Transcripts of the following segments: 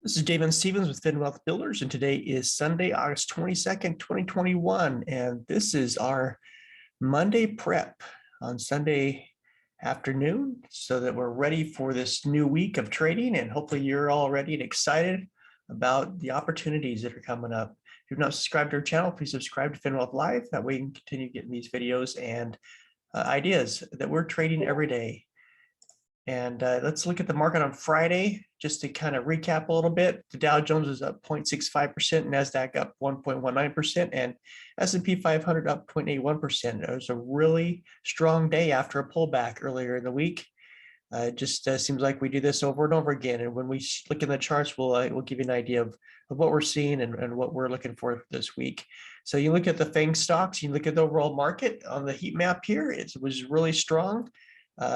This is David Stevens with Fin Wealth Builders, and today is Sunday, August 22nd, 2021. And this is our Monday prep on Sunday afternoon so that we're ready for this new week of trading. And hopefully you're all ready and excited about the opportunities that are coming up. If you've not subscribed to our channel, please subscribe to Fin Wealth Live. That way you can continue getting these videos and ideas that we're trading every day. And let's look at the market on Friday, just to kind of recap a little bit. The Dow Jones is up 0.65%, NASDAQ up 1.19%, and S&P 500 up 0.81%. It was a really strong day after a pullback earlier in the week. It just seems like we do this over and over again. And when we look in the charts, we'll give you an idea of what we're seeing and what we're looking for this week. So you look at the FANG stocks, you look at the overall market on the heat map here, it was really strong.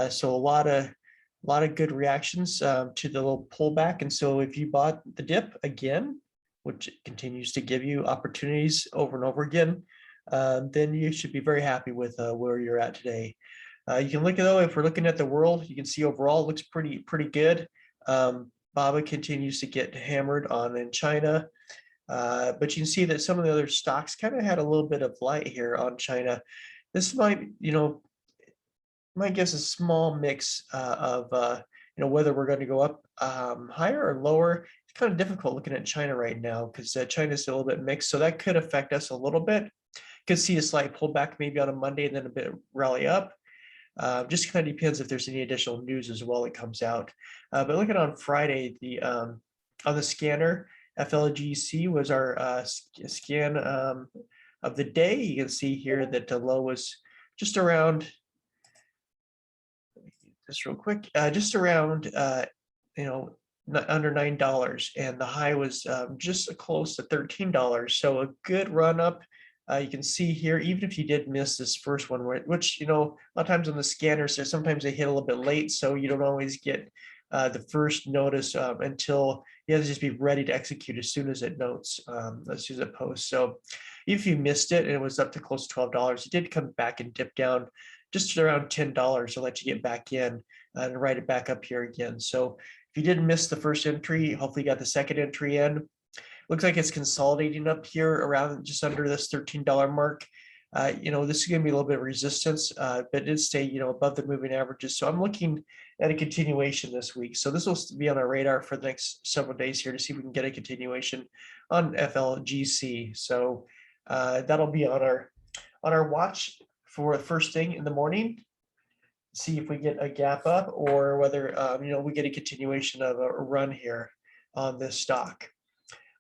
So a lot of good reactions to the little pullback. And so if you bought the dip again, which continues to give you opportunities over and over again, then you should be very happy with where you're at today. You can look at, though, if we're looking at the world, you can see overall it looks pretty good. BABA continues to get hammered on in China. But you can see that some of the other stocks kind of had a little bit of light here on China. This might, might guess a small mix of whether we're going to go up higher or lower. It's kind of difficult looking at China right now because China's a little bit mixed, so that could affect us a little bit. Could see a slight pullback maybe on a Monday and then a bit rally up. Just kind of depends if there's any additional news as well that comes out. But looking on Friday, the on the scanner, FLGC was our scan of the day. You can see here that the low was just around. Just real quick, just around under $9, and the high was just close to $13. So a good run up. You can see here, even if you did miss this first one, which a lot of times on the scanners, sometimes they hit a little bit late, so you don't always get the first notice until you have to just be ready to execute as soon as it notes, as soon as it posts. So if you missed it and it was up to close to $12, it did come back and dip down just around $10 to let you get back in and write it back up here again. So if you didn't miss the first entry, hopefully you got the second entry in. Looks like it's consolidating up here around just under this $13 mark. This is going to be a little bit of resistance, but it did stay, above the moving averages. So I'm looking at a continuation this week. So this will be on our radar for the next several days here to see if we can get a continuation on FLGC. So that'll be on our watch for the first thing in the morning. See if we get a gap up or whether we get a continuation of a run here on this stock.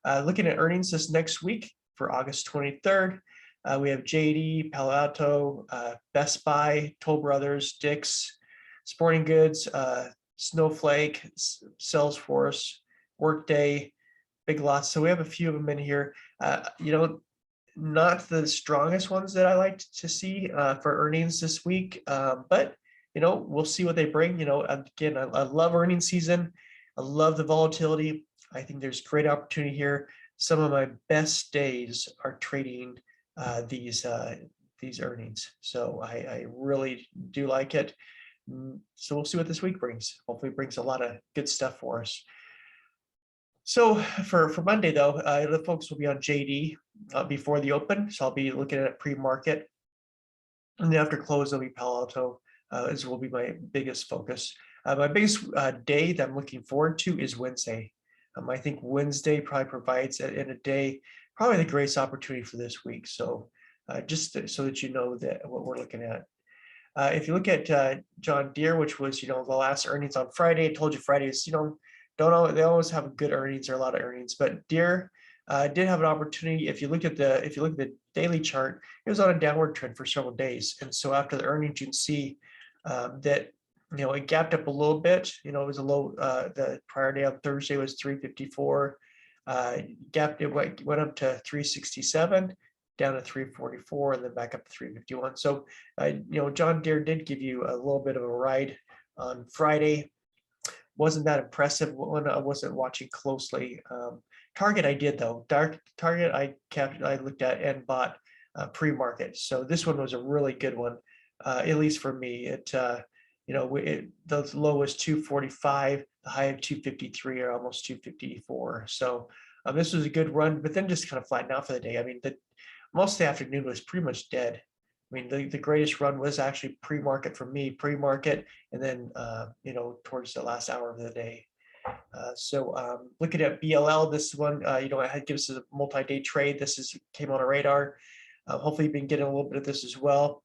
Looking at earnings this next week for August 23rd, we have JD, Palo Alto, Best Buy, Toll Brothers, Dick's, Sporting Goods, Snowflake, Salesforce, Workday, Big Lots. So we have a few of them in here. Not the strongest ones that I like to see for earnings this week, but we'll see what they bring. Again, I love earnings season. I love the volatility. I think there's great opportunity here. Some of my best days are trading these earnings. So I really do like it. So we'll see what this week brings. Hopefully it brings a lot of good stuff for us. So for Monday, though, the focus will be on JD before the open. So I'll be looking at pre-market. And then after close, there'll be Palo Alto, as will be my biggest focus. My biggest day that I'm looking forward to is Wednesday. I think Wednesday probably provides in a day probably the greatest opportunity for this week. So just so that you know that what we're looking at. If you look at John Deere, which was the last earnings on Friday, I told you Fridays they always have good earnings or a lot of earnings, but Deere did have an opportunity. If you look at the daily chart, it was on a downward trend for several days, and so after the earnings, you can see that it gapped up a little bit. It was a low. The prior day on Thursday was 354. It went up to 367, down to 344, and then back up to 351. So John Deere did give you a little bit of a ride on Friday. Wasn't that impressive when I wasn't watching closely. Target I did, though. Target I looked at and bought pre-market. So this one was a really good one, at least for me. The low was 245, a high of 253 or almost 254. So this was a good run, but then just kind of flattened out for the day. I mean, most of the afternoon was pretty much dead. I mean, the greatest run was actually pre-market for me, pre-market, and then towards the last hour of the day. Looking at BLL, this one, it gives us a multi-day trade. Came on a radar. Hopefully, you've been getting a little bit of this as well.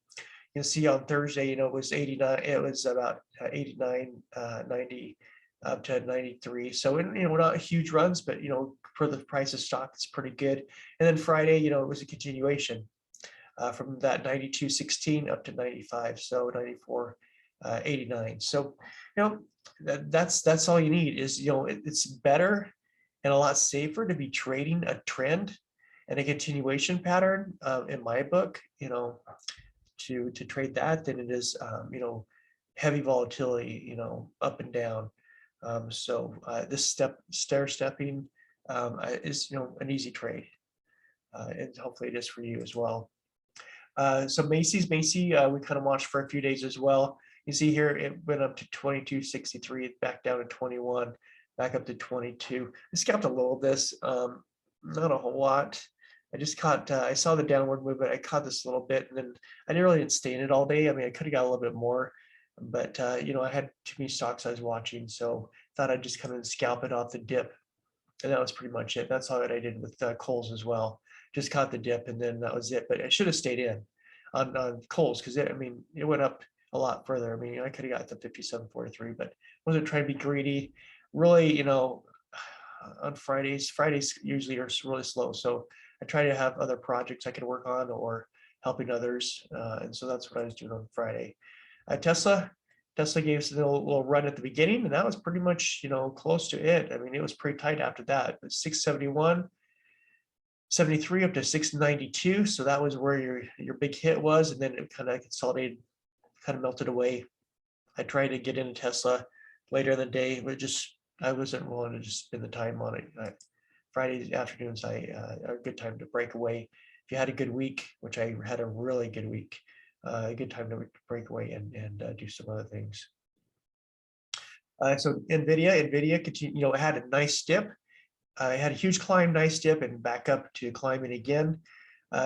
You'll see on Thursday, it was 89. It was about 89, 90 up to 93. So, not huge runs, but for the price of stock, it's pretty good. And then Friday, it was a continuation from that 92.16 up to 95. So 94.89. So, that's all you need is, it's better and a lot safer to be trading a trend and a continuation pattern in my book, to trade that than it is, heavy volatility, up and down. This stair stepping is, an easy trade. And hopefully it is for you as well. So Macy, we kind of watched for a few days as well. You see here, it went up to 22.63, back down to 21, back up to 22. I scalped a little of this, not a whole lot. I just caught, I saw the downward movement. I caught this a little bit, and then I didn't stay in it all day. I mean, I could have got a little bit more, but I had too many stocks I was watching, so thought I'd just come and scalp it off the dip. And that was pretty much it. That's all that I did with Kohl's as well. Just caught the dip, and then that was it. But I should have stayed in on Kohl's because it went up a lot further. I mean, I could have got to 57.43, but wasn't trying to be greedy. Really, on Fridays usually are really slow. So I try to have other projects I can work on or helping others. And so that's what I was doing on Friday. Tesla gave us a little run at the beginning, and that was pretty much, close to it. I mean, it was pretty tight after that, but 671, 73 up to 692. So that was where your big hit was. And then it kind of consolidated, kind of melted away. I tried to get into Tesla later in the day, but I wasn't willing to just spend the time on it. Friday afternoons are a good time to break away. If you had a good week, which I had a really good week, a good time to break away and do some other things. So NVIDIA continued, it had a nice dip. It had a huge climb, nice dip, and back up to climbing again.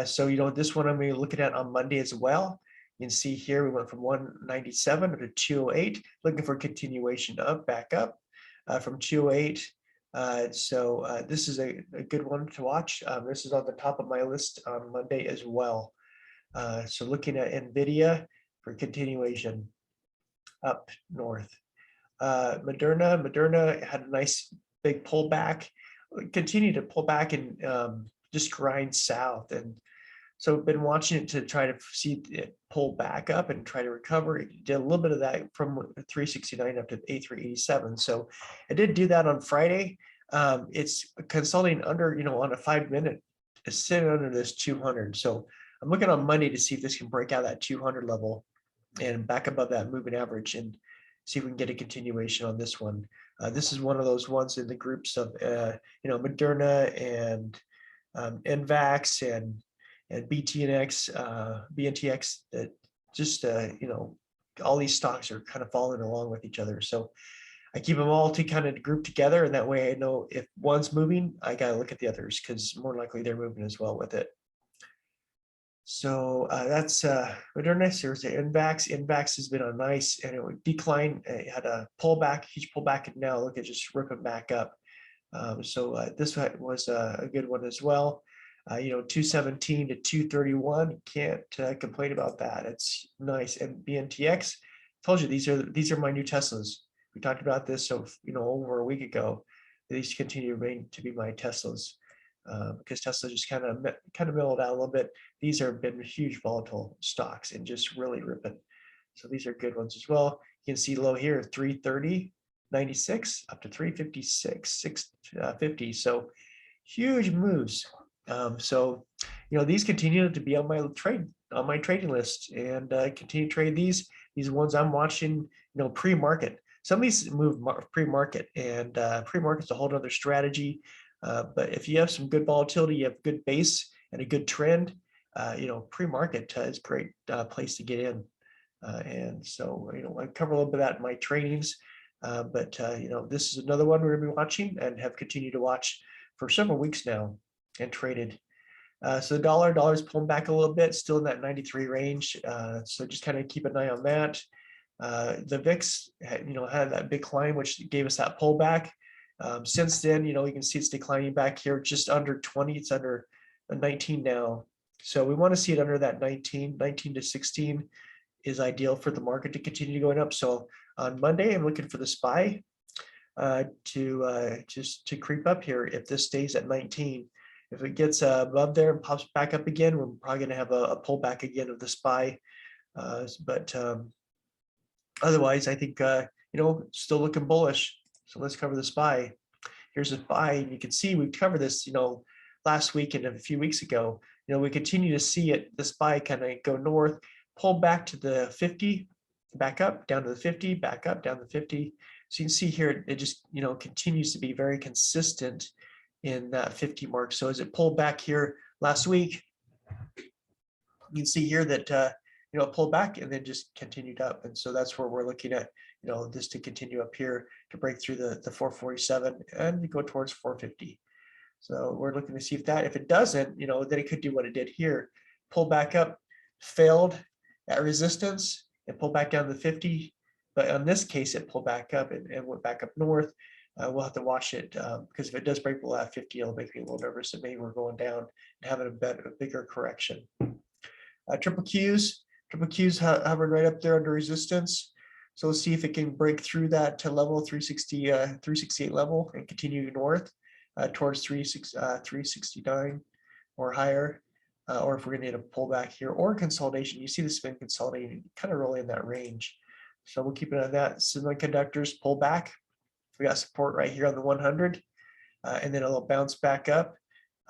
So this one I'm going to be looking at on Monday as well. You can see here we went from 197 to 208, looking for continuation up, back up from 208. This is a good one to watch. This is on the top of my list on Monday as well. So looking at NVIDIA for continuation up north. Moderna had a nice big pullback, continued to pull back and just grind south. And so I've been watching it to try to see it pull back up and try to recover. It did a little bit of that from 369 up to 8387. So I did do that on Friday. It's consolidating under, on a 5-minute, it's sitting under this 200. So I'm looking on Monday to see if this can break out that 200 level and back above that moving average and see if we can get a continuation on this one. This is one of those ones in the groups of, Moderna and NVAX and BNTX that just, all these stocks are kind of following along with each other. So I keep them all to kind of group together. And that way I know if one's moving, I got to look at the others because more likely they're moving as well with it. So that's Moderna. There's the NVAX. NVAX has been a nice, and it would decline. It had a pullback, huge pullback, and now look at just ripping back up. This was a good one as well. 217 to 231. Can't complain about that. It's nice. And BNTX, told you these are my new Teslas. We talked about this, so over a week ago. These continue to remain to be my Teslas. Because Tesla just kind of mellowed out a little bit. These have been huge volatile stocks and just really ripping. So these are good ones as well. You can see low here, 330.96 up to 356.650. So huge moves. These continue to be on my trading list and continue to trade these ones I'm watching, pre-market. Some of these move pre-market, and pre-market's a whole other strategy. But if you have some good volatility, you have good base and a good trend, pre-market is a great place to get in. And so, I cover a little bit of that in my trainings. But this is another one we're going to be watching and have continued to watch for several weeks now and traded. So the dollar's pulling back a little bit, still in that 93 range. So just kind of keep an eye on that. The VIX had that big climb, which gave us that pullback. Since then, you can see it's declining back here just under 20. It's under 19 now. So we want to see it under that 19 to 16 is ideal for the market to continue going up. So on Monday, I'm looking for the SPY to creep up here if this stays at 19. If it gets above there and pops back up again, we're probably going to have a pullback again of the SPY. But otherwise, I think, still looking bullish. So let's cover the SPY. Here's a SPY, and you can see we've covered this, last week and a few weeks ago. We continue to see it, the SPY kind of go north, pull back to the 50, back up, down to the 50, back up, down to 50. So you can see here, it just, continues to be very consistent in that 50 mark. So as it pulled back here last week, you can see here that, it pulled back and then just continued up. And so that's where we're looking at, this to continue up here to break through the 447 and to go towards 450. So we're looking to see if it doesn't, then it could do what it did here, pull back up, failed at resistance and pull back down to 50. But in this case, it pulled back up and went back up north. We'll have to watch it because if it does break below that 50, it'll make me a little nervous that maybe we're going down and having a bigger correction. Triple Qs hovered right up there under resistance. So let's see if it can break through that to level 368 level and continue north towards 369 or higher. Or if we're going to get a pullback here or consolidation. You see this been consolidating kind of really in that range. So we'll keep an eye on that. Semiconductors pull back. We got support right here on the 100, and then it'll bounce back up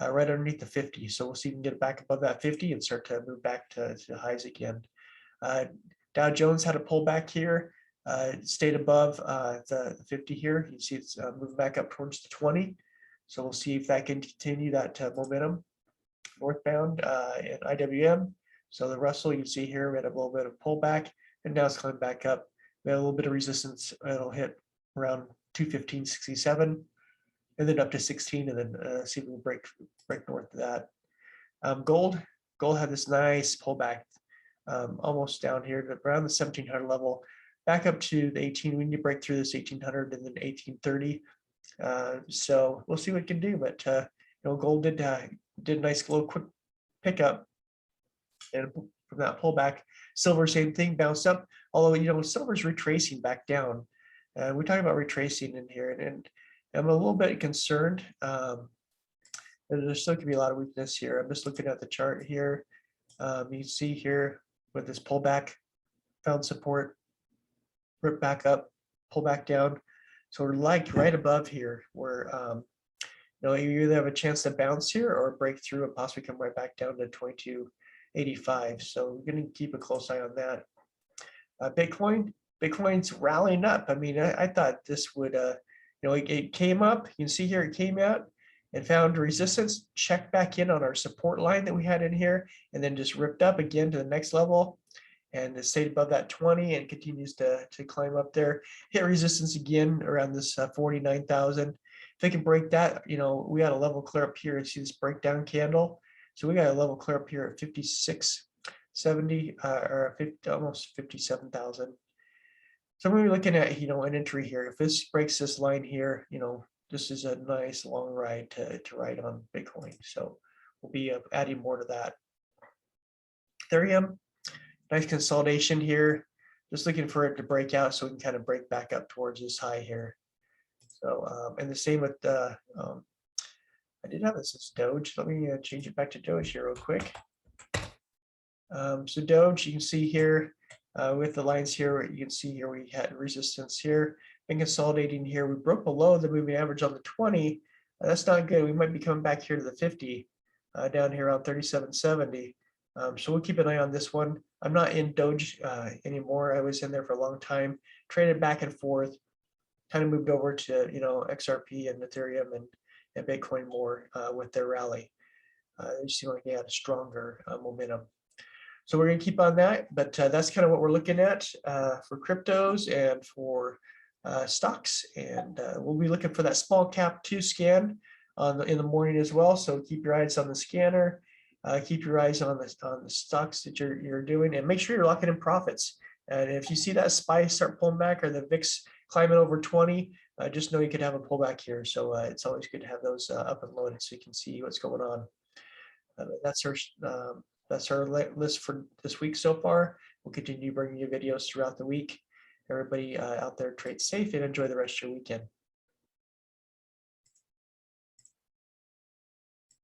right underneath the 50. So we'll see if we can get it back above that 50 and start to move back to highs again. Dow Jones had a pullback here, stayed above the 50 here. You can see it's moving back up towards the 20. So we'll see if that can continue that momentum northbound in IWM. So the Russell, you can see here, we had a little bit of pullback and now it's coming back up. We had a little bit of resistance. It'll hit around 215.67 and then up to 16 and then see if we can break north of that. Gold had this nice pullback almost down here to around the 1700 level, back up to the 18. We need to break through this 1800 and then 1830. So we'll see what it can do, but gold did a nice little quick pickup and from that pullback. Silver, same thing, bounced up, although silver's retracing back down. We talk about retracing in here, and I'm a little bit concerned. There still could be a lot of weakness here. I'm just looking at the chart here. You see here with this pullback, found support, rip back up, pull back down. So we're like right above here where you either have a chance to bounce here or break through and possibly come right back down to 2285. So we're going to keep a close eye on that. Bitcoin's rallying up. I mean, I thought this would, it came up. You can see here it came out and found resistance, checked back in on our support line that we had in here, and then just ripped up again to the next level. And it stayed above that 20 and continues to climb up there. Hit resistance again around this 49,000. If it can break that, we got a level clear up here. See this breakdown candle. So we got a level clear up here at 5670 or 50, almost 57,000. So I'm going to be looking at an entry here. If this breaks this line here, this is a nice long ride to ride on Bitcoin. So we'll be adding more to that. Ethereum. Nice consolidation here. Just looking for it to break out so we can kind of break back up towards this high here. So, and the same with I did have this as Doge. Let me change it back to Doge here real quick. So Doge, you can see here with the lines here, you can see here we had resistance here and consolidating here. We broke below the moving average on the 20. That's not good. We might be coming back here to the 50 down here around 3770. So we'll keep an eye on this one. I'm not in Doge anymore. I was in there for a long time, traded back and forth, kind of moved over to XRP and Ethereum and Bitcoin more with their rally. They seem like they had a stronger momentum. So we're going to keep on that, but that's kind of what we're looking at for cryptos and for stocks, and we'll be looking for that small cap 2 scan in the morning as well. So keep your eyes on the scanner, keep your eyes on the stocks that you're doing, and make sure you're locking in profits. And if you see that SPY start pulling back or the VIX climbing over 20, just know you could have a pullback here. So it's always good to have those up and loaded so you can see what's going on. That's our list for this week so far. We'll continue bringing you videos throughout the week. Everybody out there, trade safe and enjoy the rest of your weekend.